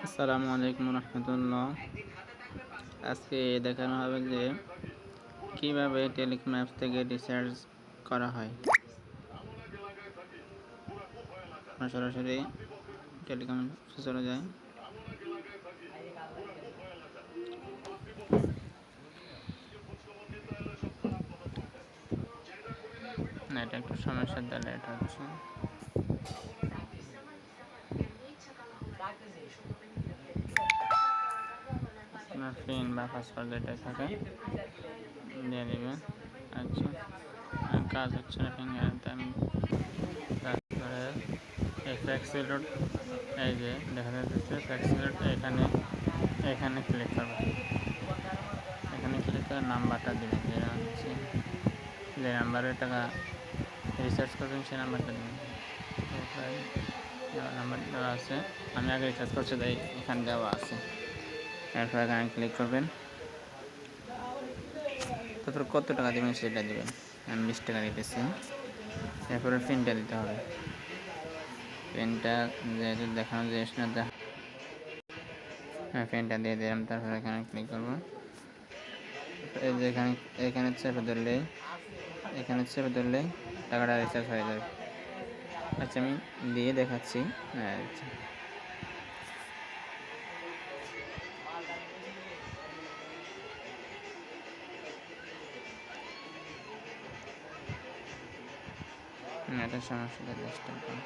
আসসালামু আলাইকুম রহমতুল্লাহ। আজকে দেখানো হবে যে কিভাবে টেলিকম অ্যাপস থেকে রিচার্জ করা হয়। আমরা সরাসরি টেলিকম অ্যাপসে চলে যাই। না, এটা একটু সমস্যার দ্বারা এটা হচ্ছে। পিন বা পাসওয়ার্ড যেটা থাকে দিয়ে দেবেন। আচ্ছা, কাজ হচ্ছে না ফিঙ্গারতে। আমি তারপরে ফ্যাক্সিলোড, এই যে দেখা যাচ্ছে ফ্যাক্সিলোড, এখানে ক্লিক করবেন। এখানে ক্লিক করে নাম্বারটা দেবেন, যেটা হচ্ছে যে নাম্বারে টাকা রিচার্জ করবেন সেই নাম্বারটা দেবেন। নাম্বার দেওয়া আছে, আমি আগে রিচার্জ করছি তাই এখানে দেওয়া আছে। এরপর এখানে ক্লিক করবেন। তারপর কত টাকা দেবেন সেটা দেবেন। আমি 20 টাকা দিতেছি। এরপরে পিনটা দিতে হবে। পিনটা যেহেতু দেখানো যায় না, পেনটা দিয়ে দিলাম। তারপর এখানে ক্লিক করবো। এই যে এখানে চেপে ধরলেই টাকাটা রিচার্জ হয়ে যাবে। আচ্ছা, আমি দিয়ে দেখাচ্ছি। আচ্ছা, এটা সমস্যা ডিস্টার্ব করে।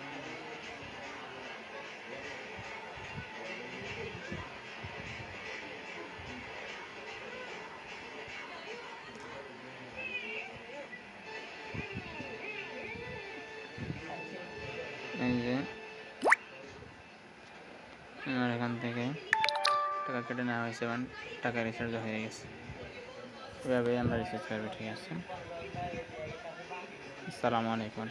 এই যে আমার এখান থেকে টাকা কেটে নেওয়া হয়েছে এবং টাকা রিচার্জ হয়ে গেছে। এভাবেই আমরা রিচার্জ করবো। ঠিক আছে, আসসালামু আলাইকুম।